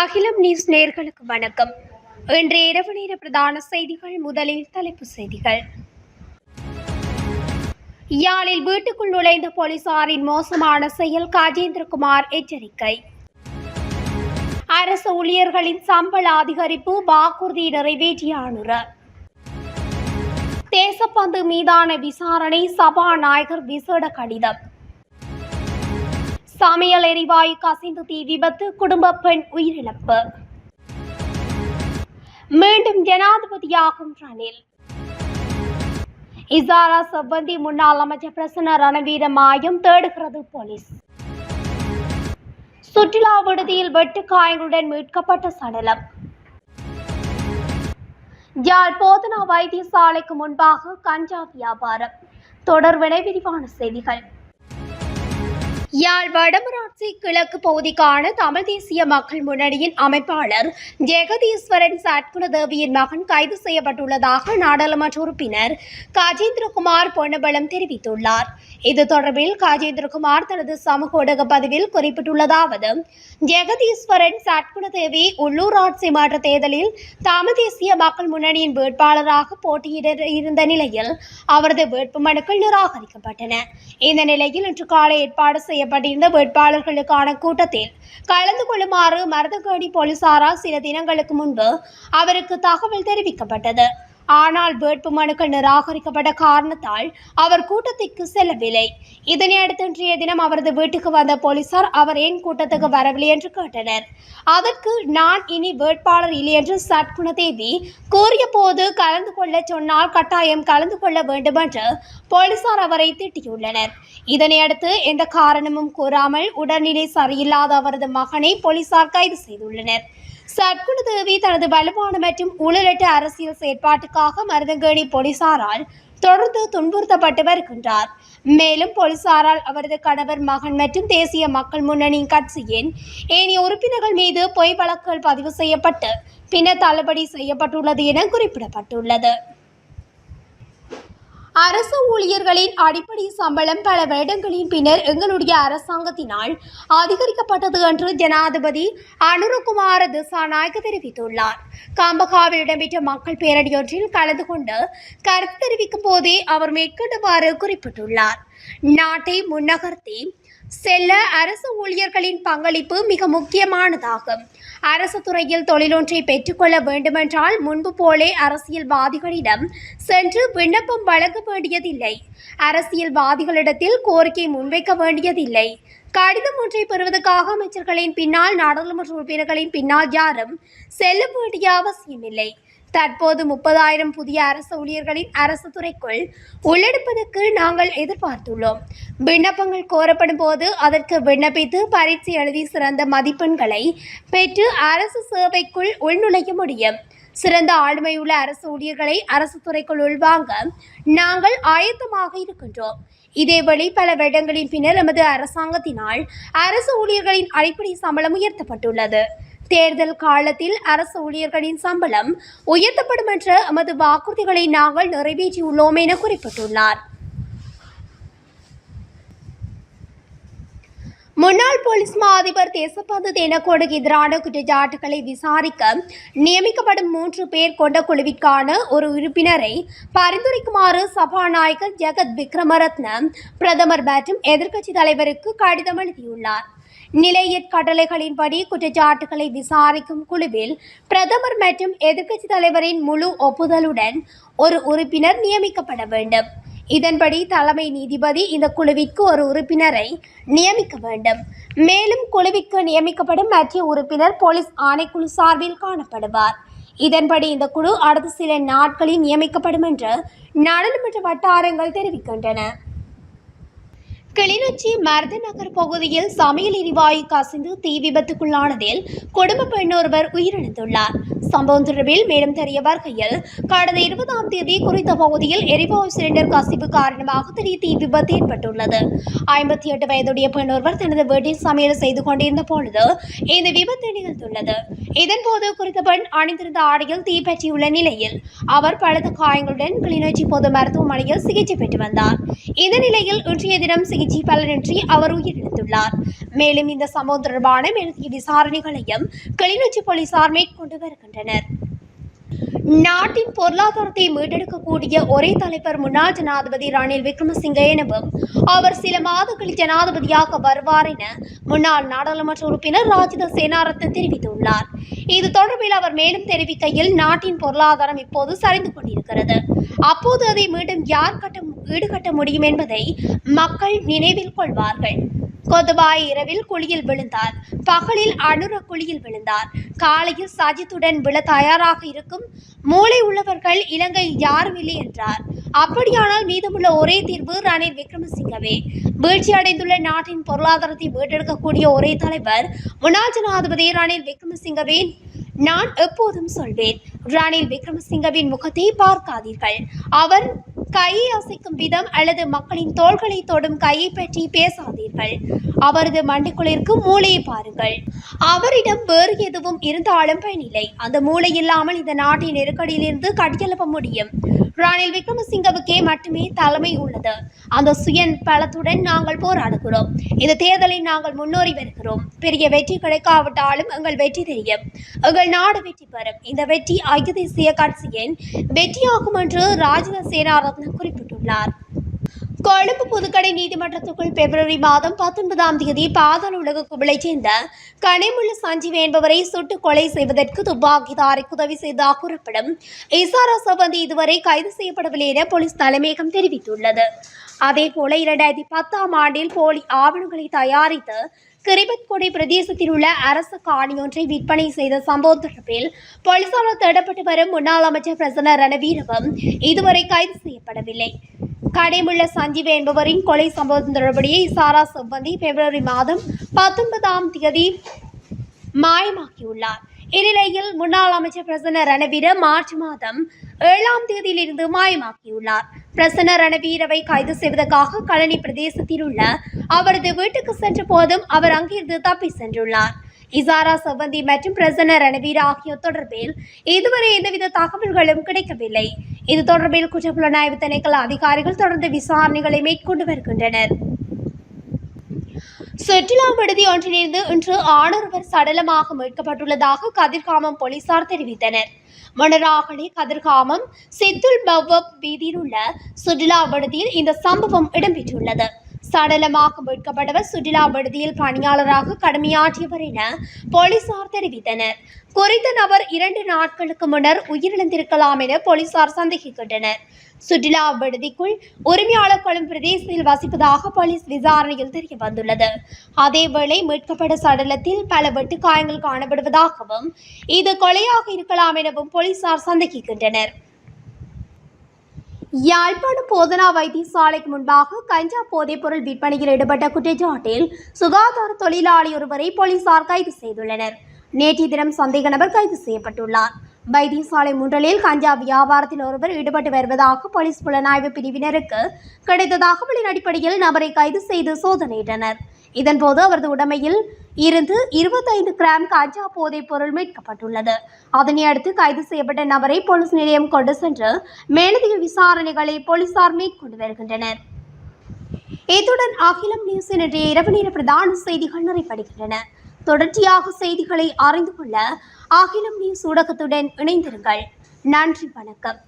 அகிலம் நியூஸ் நேயர்களுக்கு வணக்கம். இன்றைய இரவு நேர பிரதான செய்திகள். முதலில் தலைப்புச் செய்திகள். யாழில் வீட்டுக்குள் நுழைந்த போலீசாரின் மோசமான செயல், கஜேந்திரகுமார் எச்சரிக்கை. அரசு ஊழியர்களின் சம்பள அதிகரிப்பு வாக்குறுதி நிறைவேற்றிய ஆளுநர். தேசப்பந்து மீதான விசாரணை, சபாநாயகர் விசேட கடிதம். சமையல் எரிவாயு கசிந்து தீ விபத்து, குடும்ப பெண் உயிரிழப்பு. மீண்டும் ஜனாதிபதியாகும் ரணில். இசாரா செவ்வந்தி முன்னாள் அமைச்சர் பிரசன்ன ரணவீர மாயம் தேடுகிறது போலீஸ். சுற்றுலா விடுதியில் வெட்டு காயங்களுடன் மீட்கப்பட்ட சடலம். யாழ் போதனா வைத்தியசாலைக்கு முன்பாக கஞ்சா வியாபாரம். தொடர்பென விரிவான செய்திகள். யாழ் வடமராட்சி கிழக்கு பகுதிக்கான தமிழ் தேசிய மக்கள் முன்னணியின் அமைப்பாளர் ஜெகதீஸ்வரன் சட்குணதேவியின் மகன் கைது செய்யப்பட்டுள்ளதாக நாடாளுமன்ற உறுப்பினர் கஜேந்திரகுமார் பொன்னம்பலம் தெரிவித்துள்ளார். இது தொடர்பில் கஜேந்திரகுமார் தனது சமூக ஊடக பதிவில் குறிப்பிட்டுள்ளதாவது: ஜெகதீஸ்வரன் சட்குணதேவி உள்ளூராட்சி மன்ற தேர்தலில் தமிழ் தேசிய மக்கள் முன்னணியின் வேட்பாளராக போட்டியிட இருந்த நிலையில் அவரது வேட்புமனுக்கள் நிராகரிக்கப்பட்டன. இந்த நிலையில் இன்று காலை ஏற்பாடு செய்யப்பட்டிருந்த வேட்பாளர்களுக்கான கூட்டத்தில் கலந்து கொள்ளுமாறு மருதங்கேணி போலீசாரால் சில தினங்களுக்கு முன்பு அவருக்கு தகவல் தெரிவிக்கப்பட்டது. ஆனால் வேட்புமனுக்கள் நிராகரிக்கப்பட்ட காரணத்தால் அவர் கூட்டத்திற்கு செல்லவில்லை. இதனையடுத்து இன்றைய தினம் அவரது வீட்டுக்கு வந்த போலீசார் அவர் ஏன் கூட்டத்துக்கு வரவில்லை என்று கேட்டனர். அதற்கு நான் இனி வேட்பாளர் இல்லை என்று சட்குணதேவி கூறிய போது, கலந்து கொள்ள சொன்னால் கட்டாயம் கலந்து கொள்ள வேண்டும் என்று போலீசார் அவரை திட்டியுள்ளனர். இதனையடுத்து எந்த காரணமும் கூறாமல் உடல்நிலை சரியில்லாத அவரது மகனை போலீசார் கைது செய்துள்ளனர். சட்குணதேவி தனது வலுவான மற்றும் ஊழலற்ற அரசியல் செயற்பாட்டுக்காக மருதங்கேணி போலீசாரால் தொடர்ந்து துன்புறுத்தப்பட்டு வருகின்றார். மேலும் போலீசாரால் அவரது கணவர், மகன் மற்றும் தேசிய மக்கள் முன்னணி கட்சியின் ஏனைய உறுப்பினர்கள் மீது பொய் வழக்குகள் பதிவு செய்யப்பட்டு பின்னர் தள்ளுபடி செய்யப்பட்டுள்ளது என குறிப்பிடப்பட்டுள்ளது. அரசு ஊழியர்களின் அடிப்படை சம்பளம் பல வருடங்களின் பின்னர் எங்களுடைய அரசாங்கத்தினால் அதிகரிக்கப்பட்டது என்று ஜனாதிபதி அனுரகுமார திசாநாயக்க தெரிவித்துள்ளார். கம்பகாவில் இடம்பெற்ற மக்கள் பேரணியொன்றில் கலந்து கொண்டு கருத்து தெரிவிக்கும் போதே அவர் மேற்கொண்டவாறு குறிப்பிட்டுள்ளார். நாட்டை முன்னகர்த்தி செல்ல அரசு ஊழியர்களின் பங்களிப்பு மிக முக்கியமானதாகும். அரசு துறையில் தொழிலொன்றை பெற்றுக்கொள்ள வேண்டுமென்றால் முன்பு போலே அரசியல்வாதிகளிடம் சென்று விண்ணப்பம் வழங்க வேண்டியதில்லை. அரசியல்வாதிகளிடத்தில் கோரிக்கை முன்வைக்க வேண்டியதில்லை. கடிதம் ஒன்றை பெறுவதற்காக அமைச்சர்களின் பின்னால், நாடாளுமன்ற உறுப்பினர்களின் பின்னால் யாரும் செல்ல வேண்டிய அவசியமில்லை. தற்போது 30,000 புதிய அரசு ஊழியர்களின் அரசு துறைக்குள் உள்ளெடுப்பதற்கு நாங்கள் எதிர்பார்த்துள்ளோம். விண்ணப்பங்கள் கோரப்படும் போது அதற்கு விண்ணப்பித்து பரீட்சை எழுதி சிறந்த மதிப்பெண்களை பெற்று அரசு சேவைக்குள் உள்நுழைய முடியும். சிறந்த ஆளுமையுள்ள அரசு ஊழியர்களை அரசு துறைக்குள் உள்வாங்க நாங்கள் ஆயத்தமாக இருக்கின்றோம். இதேவேளை பல வருடங்களின் பின்னர் எமது அரசாங்கத்தினால் அரசு ஊழியர்களின் அடிப்படை சம்பளம் உயர்த்தப்பட்டுள்ளது. தேர்தல் காலத்தில் அரசு ஊழியர்களின் சம்பளம் உயர்த்தப்படும் என்ற எமது வாக்குறுதிகளை நாங்கள் நிறைவேற்றியுள்ளோம் என குறிப்பிட்டுள்ளார். முன்னாள் போலீஸ் மா அதிபர் தேசப்பந்து தேனக்கோடுக்கு எதிரான குற்றச்சாட்டுகளை விசாரிக்க நியமிக்கப்படும் 3 பேர் கொண்ட குழுவிற்கான ஒரு உறுப்பினரை பரிந்துரைக்குமாறு சபாநாயகர் ஜெகத் விக்ரமரத்ன பிரதமர் மற்றும் எதிர்க்கட்சித் தலைவருக்கு கடிதம் எழுதியுள்ளார். நிலையற் கட்டளைகளின்படி குற்றச்சாட்டுகளை விசாரிக்கும் குழுவில் பிரதமர் மற்றும் எதிர்க்கட்சித் தலைவரின் முழு ஒப்புதலுடன் ஒரு உறுப்பினர் நியமிக்கப்பட வேண்டும். இதன்படி தலைமை நீதிபதி இந்த குழுவிற்கு ஒரு உறுப்பினரை நியமிக்க வேண்டும். மேலும் குழுவிற்கு நியமிக்கப்படும் மற்ற உறுப்பினர் போலீஸ் ஆணைக்குழு சார்பில் காணப்படுவார். இதன்படி இந்த குழு அடுத்த சில நாட்களில் நியமிக்கப்படும் என்று நாடாளுமன்ற வட்டாரங்கள் தெரிவிக்கின்றன. கிளிநொச்சி மருதநகர் பகுதியில் சமையல் எரிவாயு கசிந்து தீ விபத்துக்குள்ளானதில் குடும்ப பெண் ஒருவர் உயிரிழந்துள்ளார். சம்பவம் தொடர்பில் மேலும் தெரிய வருகையில், கடந்த 20ஆம் தேதி குறித்த பகுதியில் எரிவாயு சிலிண்டர் கசிவு காரணமாக திடீர் தீ விபத்து ஏற்பட்டுள்ளது. 58 வயதுடைய பெண் ஒருவர் தனது வீட்டில் சமையல் செய்து கொண்டிருந்த பொழுது இந்த விபத்து நிகழ்ந்துள்ளது. இதன்போது குறித்த பெண் அணிந்திருந்த ஆடையில் தீ பற்றியுள்ள நிலையில் அவர் பலத்த காயங்களுடன் கிளிநொச்சி பொது மருத்துவமனையில் சிகிச்சை பெற்று வந்தார். இந்த நிலையில் இன்றைய தினம் சிகிச்சை பலனின்றி அவர் உயிரிழந்துள்ளார். மேலும் இந்த சம்பவம் தொடர்பான மேலதிக விசாரணைகளையும் கிளிநொச்சி போலீசார் மேற்கொண்டு வருகின்றனர். நாட்டின் பொருளாதாரத்தை மீட்டெடுக்கக்கூடிய ஒரே தலைவர் முன்னாள் ஜனாதிபதி ரணில் விக்ரமசிங்க எனவும் அவர் சில மாதங்களில் ஜனாதிபதியாக வருவார் என முன்னாள் நாடாளுமன்ற உறுப்பினர் ராஜித சேனாரத்ன தெரிவித்துள்ளார். இது தொடர்பில் அவர் மேலும் தெரிவிக்கையில், நாட்டின் பொருளாதாரம் இப்போது சரிந்து கொண்டிருக்கிறது. அப்போது அதை மீண்டும் யார் ஈடுகட்ட முடியும் என்பதை மக்கள் நினைவில் கொள்வார்கள். கொதுபாய் இரவில் குழியில் விழுந்தார், பகலில் அனுர குழியில் விழுந்தார், காலையில் சஜித்துடன் விழ தயாராக இருக்கும் மூளை உள்ளவர்கள் இலங்கையில் யாரும் இல்லை என்றார். அப்படியானால் மீதமுள்ள ஒரே தீர்வு ரணில் விக்ரமசிங்கவே. வீழ்ச்சி அடைந்துள்ள நாட்டின் பொருளாதாரத்தை மீட்டெடுக்கக்கூடிய ஒரே தலைவர் முன்னாள் ஜனாதிபதி ரணில் விக்ரமசிங்கவே. நான் எப்போதும் சொல்வேன், ரணில் விக்ரமசிங்கவின் முகத்தை பார்க்காதீர்கள். அவர் கையை அசைக்கும் விதம் அல்லது மக்களின் தோள்களை தொடும் கையை பற்றி பேசாதீர்கள். அவரது மண்டிக்குளிருக்கு மூளையை பாருங்கள். அவரிடம் வேறு எதுவும் இருந்தாலும் பயனில்லை. அந்த மூளை இல்லாமல் இந்த நாட்டின் நெருக்கடியிலிருந்து கட்டியெழுப்ப முடியும். ரணில் விக்ரமசிங்கவுக்கே மட்டுமே தலைமை உள்ளது. அந்த சுய பலத்துடன் நாங்கள் போராடுகிறோம். இந்த தேர்தலில் நாங்கள் முன்னேறி வருகிறோம். பெரிய வெற்றி கிடைக்காவிட்டாலும் எங்கள் வெற்றி தெரியும். எங்கள் நாடு வெற்றி பெறும். இந்த வெற்றி ஐக்கிய தேசிய கட்சியின் வெற்றியாகும் என்று ராஜித சேனாரத்ன குறிப்பிட்டுள்ளார். கொழும்பு புதுக்கடை நீதிமன்றத்துக்குள் பிப்ரவரி மாதம் 19ஆம் தேதி பாதாள உலக கும்பலைச் சேர்ந்த கனிமுள்ள சஞ்சீவ் என்பவரை சுட்டுக் கொலை செய்வதற்கு துப்பாக்கிதாரிக்கு உதவி செய்ததாக கூறப்படும் இசாரா சவந்தி இதுவரை கைது செய்யப்படவில்லை என போலீஸ் தலைமையகம் தெரிவித்துள்ளது. அதேபோல 2010ஆம் ஆண்டில் போலி ஆவணங்களை தயாரித்து கிரிபத்கொடை பிரதேசத்தில் உள்ள அரசு காணியொன்றை விற்பனை செய்த சம்பவம் தொடர்பில் போலீசாரால் தேடப்பட்டு வரும் முன்னாள் அமைச்சர் பிரசன்ன ரணவீரவும் இதுவரை கைது செய்யப்படவில்லை. கடைமுள்ள சஞ்சீவ் என்பவரின் கொலை சம்பவம் தொடர்புடைய இசாரா சம்பந்தி பிப்ரவரி மாதம் 19ஆம் தேதி மாயமாக்கியுள்ளார். இந்நிலையில் முன்னாள் அமைச்சர் பிரசன்ன ரணவீர மார்ச் மாதம் 7ஆம் தேதியிலிருந்து மாயமாக்கியுள்ளார். பிரசன்ன ரணவீரவை கைது செய்வதற்காக களனி பிரதேசத்தில் உள்ள அவரது வீட்டுக்கு சென்ற போதும் அவர் அங்கிருந்து தப்பி சென்றுள்ளார். இசாரா சவந்தி மற்றும் பிரசன்ன ரணவீர ஆகியோர் தொடர்பில் இதுவரை எந்தவித தகவல்களும் கிடைக்கவில்லை. இது தொடர்பில் குற்றப்புலனாய்வு திணைக்கள அதிகாரிகள் தொடர்ந்து விசாரணைகளை மேற்கொண்டு வருகின்றனர். சுற்றுலா விடுதி ஒன்றிலிருந்து இன்று ஆணொருவர் சடலமாக மீட்கப்பட்டுள்ளதாக கதிர்காமம் போலீசார் தெரிவித்தனர். மணராகலை கதிர்காமம் சித்துல் பவ்வப் வீதியில் உள்ள சுற்றுலா விடுதியில் இந்த சம்பவம் இடம்பெற்றுள்ளது. சடலமாக மீட்கப்பட்டவர் சுற்றுலா விடுதியில் பணியாளராக கடமையாற்றியவர் என போலீசார் தெரிவித்தனர். குறித்த நபர் 2 நாட்களுக்கு முன்னர் உயிரிழந்திருக்கலாம் என போலீசார் சந்தேகிக்கின்றனர். சுற்றுலா விடுதிக்குள் உரிமையாளர் கொழும்பு பிரதேசத்தில் வசிப்பதாக போலீஸ் விசாரணையில் தெரிய வந்துள்ளது. அதேவேளை மீட்கப்பட்ட சடலத்தில் பல வெட்டு காயங்கள் காணப்படுவதாகவும் இது கொலையாக இருக்கலாம் எனவும் போலீசார் சந்தேகிக்கின்றனர். யாழ்ப்பாணம் போதனா வைத்தியசாலைக்கு முன்பாக கஞ்சா போதைப் பொருள் விற்பனையில் ஈடுபட்ட குற்றச்சாட்டில் சுகாதார தொழிலாளி ஒருவரை போலீசார் கைது செய்துள்ளனர். நேற்றைய தினம் சந்தேக நபர் கைது செய்யப்பட்டுள்ளார். வைத்தியசாலை முன்றலில் கஞ்சா வியாபாரத்தில் ஒருவர் ஈடுபட்டு வருவதாக போலீஸ் புலனாய்வு பிரிவினருக்கு கிடைத்த தகவலின் அடிப்படையில் நபரை கைது செய்து சோதனையிட்டனர். இதன்போது அவரது உடைமையில் இருந்து 25 கிராம் கஞ்சா போதைப் பொருள் மீட்கப்பட்டுள்ளது. அதனை அடுத்து கைது செய்யப்பட்ட நபரை போலீஸ் நிலையம் கொண்டு சென்று மேலதிக விசாரணைகளை போலீசார் மேற்கொண்டு வருகின்றனர். இத்துடன் அகிலம் நியூஸின் இன்றைய இரவு நேர பிரதான செய்திகள் நிறைவடைகின்றன. தொடர்ச்சியாக செய்திகளை அறிந்து கொள்ள அகிலம் நியூஸ் ஊடகத்துடன் இணைந்திருங்கள். நன்றி, வணக்கம்.